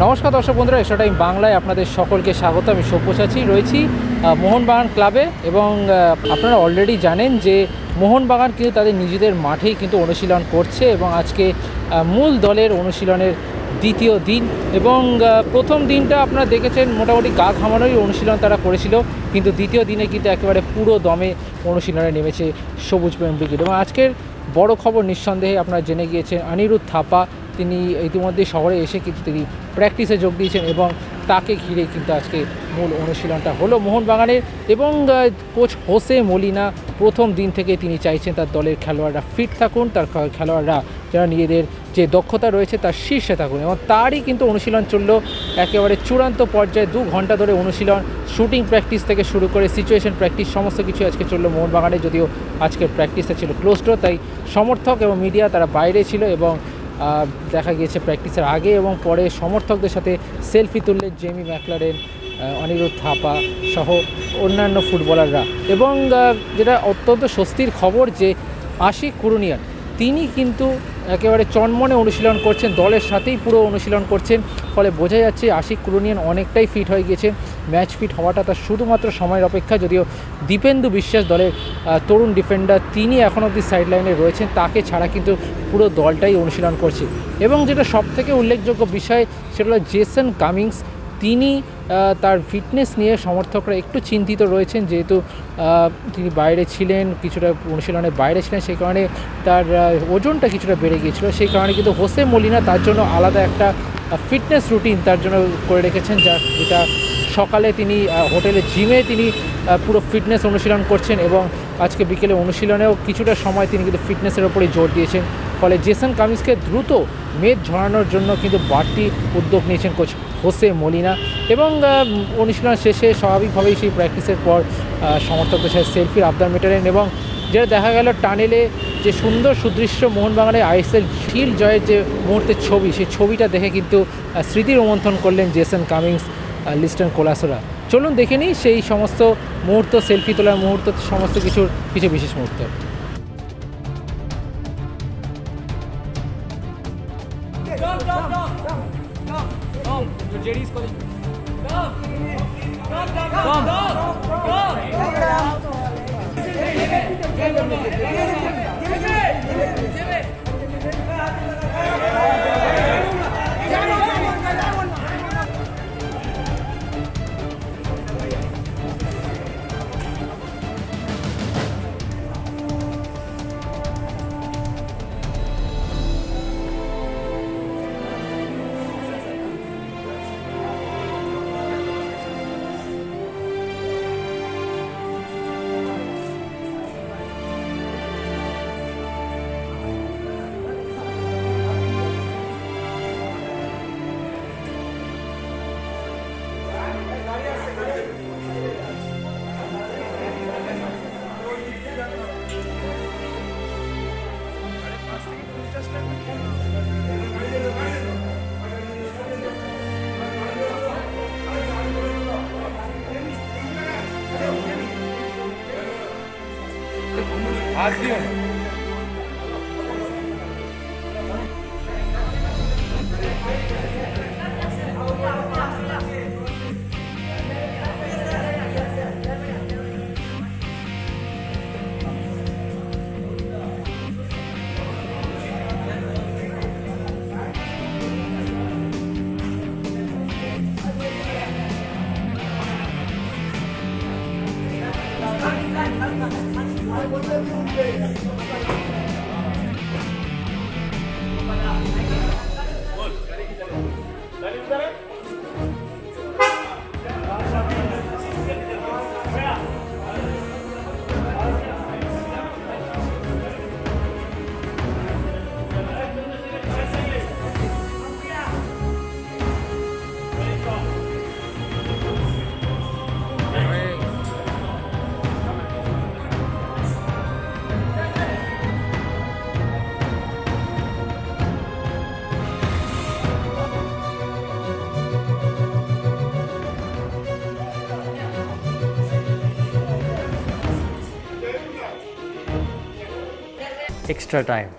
নমস্কার দর্শক বন্ধুরা, এক্সট্রা টাইম বাংলায় আপনাদের সকলকে স্বাগত। আমি সব্যসাচী রয়েছি মোহনবাগান ক্লাবে এবং আপনারা অলরেডি জানেন যে মোহনবাগান কিন্তু তাদের নিজেদের মাঠেই কিন্তু অনুশীলন করছে এবং আজকে মূল দলের অনুশীলনের দ্বিতীয় দিন এবং প্রথম দিনটা আপনারা দেখেছেন মোটামুটি গা ঘামানোরই অনুশীলন তারা করেছিল, কিন্তু দ্বিতীয় দিনে কিন্তু একেবারে পুরো দমে অনুশীলনে নেমেছে সবুজ প্রেম ব্রিগেড। এবং আজকের বড় খবর নিঃসন্দেহে আপনারা জেনে গিয়েছেন অনিরুদ্ধ থাপা তিনি ইতিমধ্যে শহরে এসে কিন্তু তিনি প্র্যাকটিসে যোগ দিয়েছেন এবং তাকে ঘিরে কিন্তু আজকে মূল অনুশীলনটা হলো মোহনবাগানের। এবং কোচ হোসে মলিনা প্রথম দিন থেকে তিনি চাইছেন তার দলের খেলোয়াড়রা ফিট থাকুন, তার খেলোয়াড়রা যারা নিজেদের যে দক্ষতা রয়েছে তার শীর্ষে থাকুন, এবং তারই কিন্তু অনুশীলন চললো একেবারে চূড়ান্ত পর্যায়ে। 2 ঘন্টা ধরে অনুশীলন, শুটিং প্র্যাকটিস থেকে শুরু করে সিচুয়েশন প্র্যাকটিস সমস্ত কিছু আজকে চললো মোহনবাগানে। যদিও আজকের প্র্যাকটিসটা ছিল ক্লোজ ডোর, তাই সমর্থক এবং মিডিয়া তারা বাইরে ছিল এবং দেখা গিয়েছে প্র্যাকটিসের আগে এবং পরে সমর্থকদের সাথে সেলফি তুললেন জেমি ম্যাকলারেন, অনিরুদ্ধ থাপা সহ অন্যান্য ফুটবলাররা। এবং যেটা অত্যন্ত স্বস্তির খবর যে আশিক কুরুনিয়ান তিনি কিন্তু একেবারে চনমনে অনুশীলন করছেন, দলের সাথেই পুরো অনুশীলন করছেন, ফলে বোঝা যাচ্ছে আশিক কুরুনিয়ান অনেকটাই ফিট হয়ে গিয়েছে। ম্যাচ ফিট হওয়াটা তার শুধুমাত্র সময়ের অপেক্ষা। যদিও দীপেন্দু বিশ্বাস দলের তরুণ ডিফেন্ডার তিনি এখন অবধি সাইডলাইনে রয়েছেন, তাকে ছাড়া কিন্তু পুরো দলটাই অনুশীলন করছে। এবং যেটা সবথেকে উল্লেখযোগ্য বিষয় সেটা হলো জেসন কামিংস, তিনি তার ফিটনেস নিয়ে সমর্থকরা একটু চিন্তিত রয়েছেন, যেহেতু তিনি বাইরে ছিলেন, কিছুটা অনুশীলনের বাইরে ছিলেন, সেই কারণে তার ওজনটা কিছুটা বেড়ে গিয়েছিল। সেই কারণে কিন্তু হোসে মলিনা তার জন্য আলাদা একটা ফিটনেস রুটিন তার জন্য করে রেখেছেন, যেটা সকালে তিনি হোটেলের জিমে তিনি পুরো ফিটনেস অনুশীলন করছেন এবং আজকে বিকেলে অনুশীলনেও কিছুটা সময় তিনি কিন্তু ফিটনেসের ওপরেই জোর দিয়েছেন। ফলে জেসন কামিন্সকে দ্রুত মেদ ঝরানোর জন্য কিন্তু বাড়তি উদ্যোগ নিয়েছেন কোচ হোসে মলিনা। এবং অনুশীলন শেষে স্বাভাবিকভাবেই সেই প্র্যাকটিসের পর সমর্থকদের সাথে সেলফির আবদার মেটালেন এবং যেটা দেখা গেল টানেলে যে সুন্দর সুদৃশ্য মোহনবাগানের আইএসএল শিল্ড জয়ের যে মুহূর্তের ছবি, সেই ছবিটা দেখে কিন্তু স্মৃতি রোমন্থন করলেন জেসন কামিংস, লিস্টন কোলাসোরা। চলুন দেখে নিই সেই সমস্ত মুহূর্ত, সেলফি তোলার মুহূর্ত, সমস্ত কিছু বিশেষ মুহূর্ত। extra time.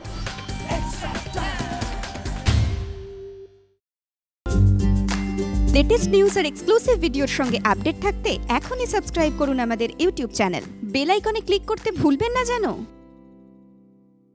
লেটেস্ট নিউজ আর এক্সক্লুসিভ ভিডিওর সঙ্গে আপডেট থাকতে এখনই সাবস্ক্রাইব করুন আমাদের ইউটিউব চ্যানেল। বেল আইকনে ক্লিক করতে ভুলবেন না যেন।